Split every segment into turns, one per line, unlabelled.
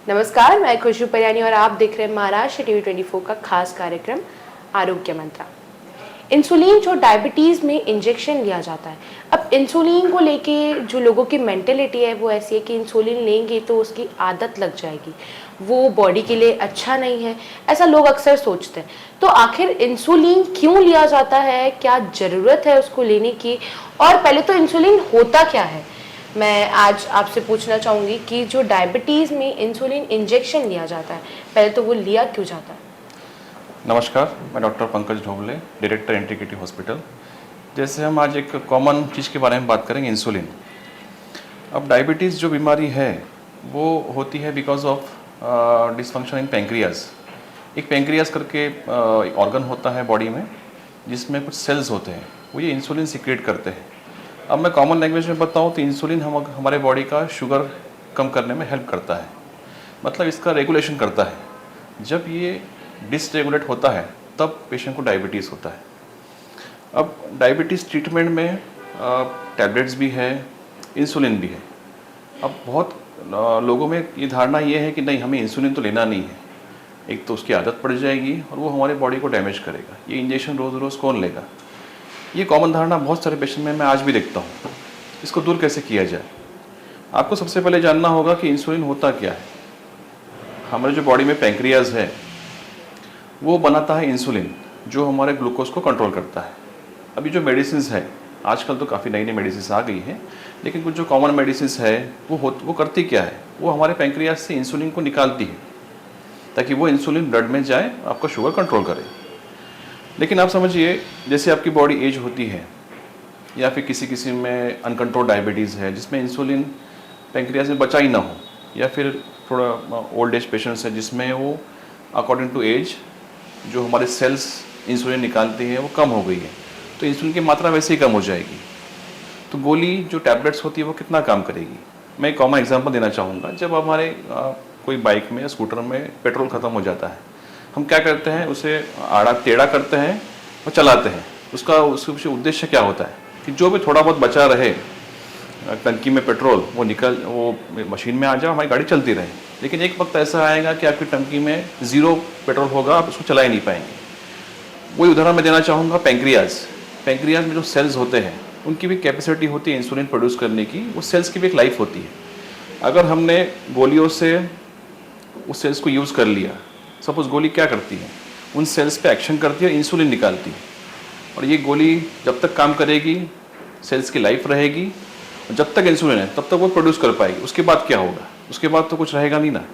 नमस्कार, मैं खुशबू परियानी और आप देख रहे हैं महाराष्ट्र टीवी 24 का खास कार्यक्रम आरोग्य मंत्रा। इंसुलिन जो डायबिटीज़ में इंजेक्शन लिया जाता है। अब इंसुलिन को लेके जो लोगों की मेंटेलिटी है वो ऐसी है कि इंसुलिन लेंगे तो उसकी आदत लग जाएगी, वो बॉडी के लिए अच्छा नहीं है, ऐसा लोग अक्सर सोचते हैं। तो आखिर इंसुलिन क्यों लिया जाता है, क्या ज़रूरत है उसको लेने की, और पहले तो इंसुलिन होता क्या है? मैं आज आपसे पूछना चाहूँगी कि जो डायबिटीज़ में इंसुलिन इंजेक्शन लिया जाता है, पहले तो वो लिया क्यों जाता है?
नमस्कार, मैं doctor Pankaj Dhoble, director integrity hospital. जैसे हम आज एक कॉमन चीज़ के बारे में बात करेंगे, इंसुलिन। अब डायबिटीज़ जो बीमारी है वो होती है because of dysfunction in pancreas. एक पैंक्रियाज करके ऑर्गन होता है बॉडी में, जिसमें कुछ सेल्स होते हैं, वो ये इंसुलिन सिक्रेट करते हैं। अब मैं कॉमन लैंग्वेज में बताऊँ तो इंसुलिन हमारे बॉडी का शुगर कम करने में हेल्प करता है, मतलब इसका रेगुलेशन करता है। जब ये डिसरेगुलेट होता है तब पेशेंट को डायबिटीज़ होता है। अब डायबिटीज़ ट्रीटमेंट में टैबलेट्स भी है, इंसुलिन भी है। अब बहुत लोगों में ये धारणा ये है कि नहीं, हमें इंसुलिन तो लेना नहीं है, एक तो उसकी आदत पड़ जाएगी और वो हमारे बॉडी को डैमेज करेगा, ये इंजेक्शन रोज़ रोज़ कौन लेगा। ये कॉमन धारणा बहुत सारे पेशेंट में मैं आज भी देखता हूँ। इसको दूर कैसे किया जाए? आपको सबसे पहले जानना होगा कि इंसुलिन होता क्या है। हमारे जो बॉडी में पैंक्रियाज है वो बनाता है इंसुलिन, जो हमारे ग्लूकोज को कंट्रोल करता है। अभी जो मेडिसिन है, आजकल तो काफ़ी नई नई मेडिसिन आ गई है, लेकिन कुछ जो कॉमन मेडिसिन है वो करती क्या है, वो हमारे पैंक्रियाज से इंसुलिन को निकालती है ताकि वो इंसुलिन ब्लड में जाए, आपका शुगर कंट्रोल करे। लेकिन आप समझिए, जैसे आपकी बॉडी एज होती है या फिर किसी किसी में अनकंट्रोल डायबिटीज़ है जिसमें इंसुलिन पैंक्रियाज में बचा ही ना हो, या फिर थोड़ा ओल्ड एज पेशेंट्स है जिसमें वो अकॉर्डिंग टू एज जो हमारे सेल्स इंसुलिन निकालती है वो कम हो गई है, तो इंसुलिन की मात्रा वैसे ही कम हो जाएगी। तो गोली जो टैबलेट्स होती है वो कितना काम करेगी? मैं एक कॉमन एग्जांपल देना चाहूँगा। जब हमारे कोई बाइक में या स्कूटर में पेट्रोल ख़त्म हो जाता है, हम क्या करते हैं, उसे आड़ा टेढ़ा करते हैं और चलाते हैं। उसके पीछे उद्देश्य क्या होता है कि जो भी थोड़ा बहुत बचा रहे टंकी में पेट्रोल, वो मशीन में आ जाए, हमारी गाड़ी चलती रहे। लेकिन एक वक्त ऐसा आएगा कि आपकी टंकी में ज़ीरो पेट्रोल होगा, आप उसको चला ही नहीं पाएंगे। वही उदाहरण मैं देना चाहूँगा, पैंक्रियाज में जो सेल्स होते हैं उनकी भी कैपेसिटी होती है इंसुलिन प्रोड्यूस करने की, वो सेल्स की भी एक लाइफ होती है। अगर हमने गोलियों से उस सेल्स को यूज़ कर लिया, सपोज गोली क्या करती है, उन सेल्स पे एक्शन करती है, इंसुलिन निकालती है, और ये गोली जब तक काम करेगी सेल्स की लाइफ रहेगी, और जब तक इंसुलिन है तब तक वो प्रोड्यूस कर पाएगी। उसके बाद क्या होगा? उसके बाद तो कुछ रहेगा नहीं ना।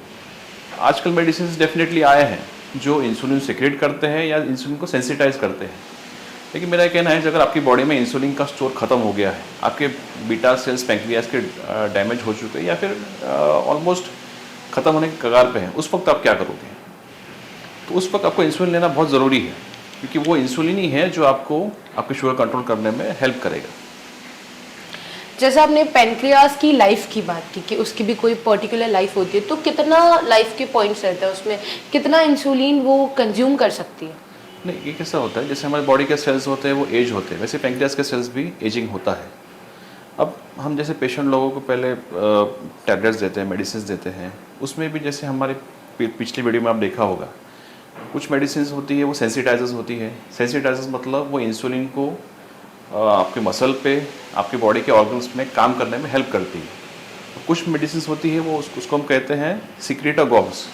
आजकल मेडिसिन डेफिनेटली आए हैं जो इंसुलिन सिक्रेट करते हैं या इंसुलिन को सेंसिटाइज करते हैं, लेकिन मेरा कहना है कि अगर आपकी बॉडी में इंसुलिन का स्टोर खत्म हो गया है, आपके बीटा सेल्स पैंक्रियाज के डैमेज हो चुके हैं या फिर ऑलमोस्ट ख़त्म होने के कगार पे हैं, उस वक्त आप क्या करोगे? तो उस वक्त आपको इंसुलिन लेना बहुत ज़रूरी है, क्योंकि वो इंसुलिन ही है जो आपको आपके शुगर कंट्रोल करने में हेल्प करेगा।
जैसे आपने पैनक्रियाज की लाइफ की बात की कि उसकी भी कोई पर्टिकुलर लाइफ होती है, तो कितना लाइफ के पॉइंट्स रहते हैं उसमें, कितना इंसुलिन वो कंज्यूम कर सकती है?
नहीं, ये कैसा होता है, जैसे हमारे बॉडी के सेल्स होते हैं वो एज होते हैं, वैसे पैंक्रियाज के सेल्स भी एजिंग होता है। अब हम जैसे पेशेंट लोगों को पहले टैबलेट्स देते हैं, मेडिसिन देते हैं, उसमें भी जैसे हमारे पिछली वीडियो में आप देखा होगा, कुछ मेडिसिन होती है वो सेंसिटाइजर्स होती है। सेंसिटाइजर्स मतलब वो इंसुलिन को आपके मसल पे, आपके बॉडी के ऑर्गन्स में काम करने में हेल्प करती है। कुछ मेडिसिन होती है वो उसको हम कहते हैं सिक्रेटागॉग्स,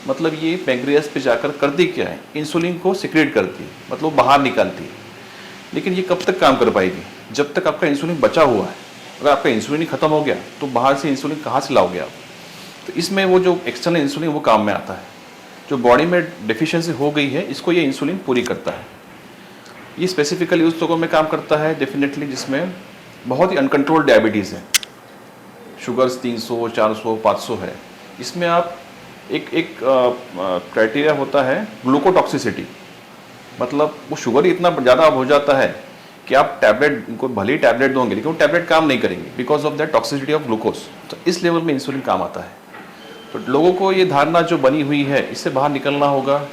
मतलब ये पैंक्रियाज पे जाकर करती क्या है, इंसुलिन को सिक्रेट करती है, मतलब बाहर निकालती है। लेकिन ये कब तक काम कर पाएगी? जब तक आपका इंसुलिन बचा हुआ है। अगर आपका इंसुलिन ही खत्म हो गया तो बाहर से इंसुलिन कहाँ से लाओगे आप? तो इसमें वो जो एक्सटर्नल इंसुलिन वो काम में आता है। जो बॉडी में डेफिशिएंसी हो गई है, इसको ये इंसुलिन पूरी करता है। ये स्पेसिफिकली उस लोगों में काम करता है डेफिनेटली जिसमें बहुत ही अनकंट्रोल्ड डायबिटीज़ है, शुगर्स 300, 400, 500 है। इसमें आप एक क्राइटेरिया होता है ग्लूकोटॉक्सिसिटी, मतलब वो शुगर ही इतना ज़्यादा हो जाता है कि आप टैबलेट, उनको भले ही टैबलेट दोगे लेकिन वो टैबलेट काम नहीं करेंगे because of that toxicity of glucose. तो इस लेवल में इंसुलिन काम आता है। तो लोगों को ये धारणा जो बनी हुई है, इससे बाहर निकलना होगा।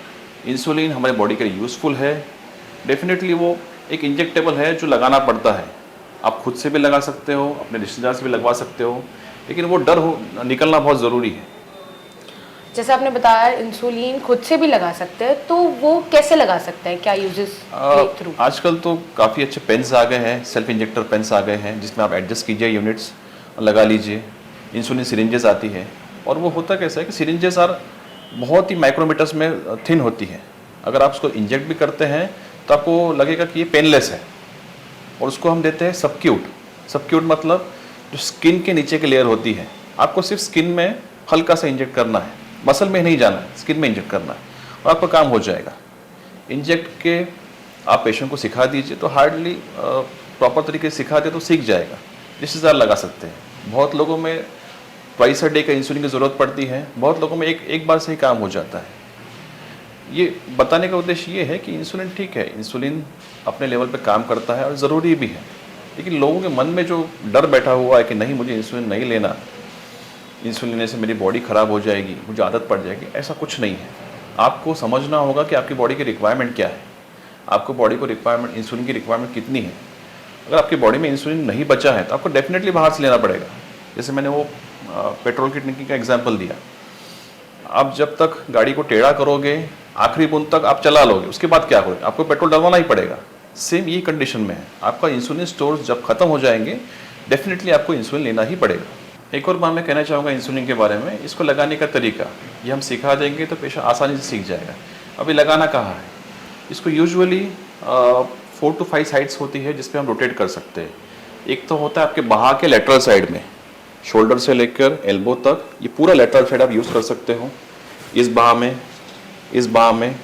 इंसुलिन हमारे बॉडी के लिए यूज़फुल है, डेफिनेटली वो एक इंजेक्टेबल है जो लगाना पड़ता है। आप खुद से भी लगा सकते हो, अपने रिश्तेदार से भी लगवा सकते हो, लेकिन वो डर हो निकलना बहुत ज़रूरी है।
जैसे आपने बताया इंसुलिन खुद से भी लगा सकते हैं, तो वो कैसे लगा सकते हैं, क्या यूजेस के थ्रू?
आजकल तो काफ़ी अच्छे पेन्स आ गए हैं, सेल्फ इंजेक्टर पेन्स आ गए हैं, जिसमें आप एडजस्ट कीजिए यूनिट्स और लगा लीजिए। इंसुलिन सिरिंजेस आती है, और वो होता कैसा है कि सिरिंजेस आर बहुत ही माइक्रोमीटर्स में थिन होती है। अगर आप उसको इंजेक्ट भी करते हैं तो आपको लगेगा कि ये पेनलेस है, और उसको हम देते हैं सबक्यूट। सबक्यूट मतलब जो स्किन के नीचे की लेयर होती है, आपको सिर्फ स्किन में हल्का सा इंजेक्ट करना है, मसल में नहीं जाना है, स्किन में इंजेक्ट करना है और आपका काम हो जाएगा। इंजेक्ट के आप पेशेंट को सिखा दीजिए तो हार्डली प्रॉपर तरीके से सिखा दे तो सीख जाएगा। रिश्तेदार लगा सकते हैं। बहुत लोगों में ट्वाइस अ डे का इंसुलिन की ज़रूरत पड़ती है, बहुत लोगों में एक बार से ही काम हो जाता है। ये बताने का उद्देश्य ये है कि इंसुलिन ठीक है, इंसुलिन अपने लेवल पे काम करता है और ज़रूरी भी है, लेकिन लोगों के मन में जो डर बैठा हुआ है कि नहीं मुझे इंसुलिन नहीं लेना, इंसुलिन लेने से मेरी बॉडी ख़राब हो जाएगी, मुझे आदत पड़ जाएगी, ऐसा कुछ नहीं है। आपको समझना होगा कि आपकी बॉडी की रिक्वायरमेंट क्या है, आपको बॉडी को रिक्वायरमेंट, इंसुलिन की रिक्वायरमेंट कितनी है। अगर आपकी बॉडी में इंसुलिन नहीं बचा है तो आपको डेफिनेटली बाहर से लेना पड़ेगा। जैसे मैंने वो पेट्रोल की टंकी का एग्जाम्पल दिया, आप जब तक गाड़ी को टेढ़ा करोगे, आखिरी बूंद तक आप चला लोगे, उसके बाद क्या करोगे, आपको पेट्रोल डलवाना ही पड़ेगा। सेम ये कंडीशन में है, आपका इंसुलिन स्टोर जब खत्म हो जाएंगे, डेफिनेटली आपको इंसुलिन लेना ही पड़ेगा। एक और बात मैं कहना चाहूँगा इंसुलिन के बारे में, इसको लगाने का तरीका ये हम सिखा देंगे तो पेशेंट आसानी से सीख जाएगा। अभी लगाना कहाँ है, इसको यूजुअली 4 to 5 साइड्स होती है जिस पे हम रोटेट कर सकते हैं। एक तो होता है आपके बाहा के लेटरल साइड में, शोल्डर से लेकर एल्बो तक, ये पूरा लेटरल साइड आप यूज़ कर सकते हो। इस बाह में, इस बाह में,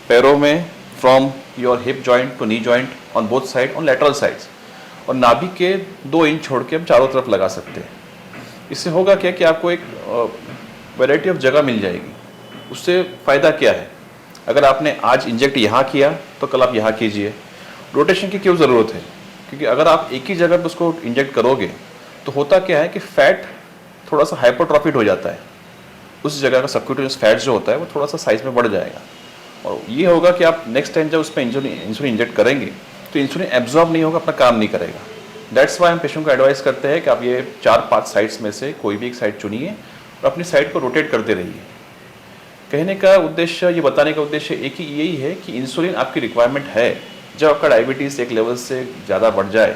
पैरों में, from your hip joint to knee joint on both side, on lateral sides, और नाभि के 2 इंच छोड़ के हम चारों तरफ लगा सकते हैं। इससे होगा क्या कि आपको एक वैरायटी ऑफ जगह मिल जाएगी। उससे फ़ायदा क्या है, अगर आपने आज इंजेक्ट यहाँ किया तो कल आप यहाँ कीजिए। रोटेशन की क्यों ज़रूरत है, क्योंकि अगर आप एक ही जगह पर उसको इंजेक्ट करोगे तो होता क्या है कि फैट थोड़ा सा हाइपरट्रॉफिड हो जाता है, उस जगह का सबक्यूटेनियस फैट जो होता है वो थोड़ा सा साइज़ में बढ़ जाएगा, और ये होगा कि आप नेक्स्ट टाइम जब उस पर इंसुलिन इंजेक्ट करेंगे तो इंसुलिन एब्जॉर्ब नहीं होगा, अपना काम नहीं करेगा। दैट्स वाई हम पेशेंट को एडवाइस करते हैं कि आप ये 4-5 साइड्स में से कोई भी एक साइड चुनिए और अपनी साइड को रोटेट करते रहिए। कहने का उद्देश्य, ये बताने का उद्देश्य एक ही यही है कि इंसुलिन आपकी रिक्वायरमेंट है। जब आपका डायबिटीज़ एक लेवल से ज़्यादा बढ़ जाए,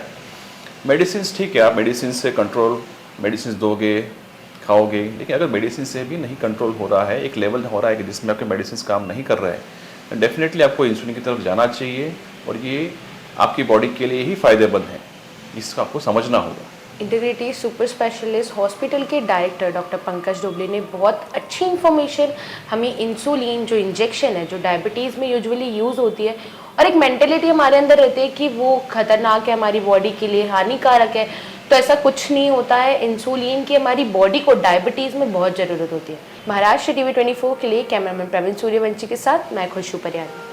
मेडिसिन ठीक है, आप मेडिसिन से कंट्रोल, मेडिसिन दोगे, खाओगे, लेकिन अगर मेडिसिन से भी नहीं कंट्रोल हो रहा है, एक लेवल हो रहा है कि जिसमें आपके मेडिसिन काम नहीं कर रहे हैं, तो डेफिनेटली आपको इंसुलिन की तरफ जाना चाहिए, और ये आपकी बॉडी के लिए ही फ़ायदेमंद है, इसका आपको समझना होगा।
इंटीग्रिटी सुपर स्पेशलिस्ट हॉस्पिटल के डायरेक्टर डॉक्टर पंकज ढोबले ने बहुत अच्छी इन्फॉर्मेशन हमें इंसुलिन जो इंजेक्शन है, जो डायबिटीज़ में यूजुअली यूज़ होती है, और एक मेंटेलिटी हमारे अंदर रहती है कि वो खतरनाक है, हमारी बॉडी के लिए हानिकारक है, तो ऐसा कुछ नहीं होता है। इंसुलिन की हमारी बॉडी को डायबिटीज़ में बहुत ज़रूरत होती है। महाराष्ट्र TV 24 के लिए कैमरामैन प्रवीण सूर्यवंशी के साथ मैं खुशबू परियार।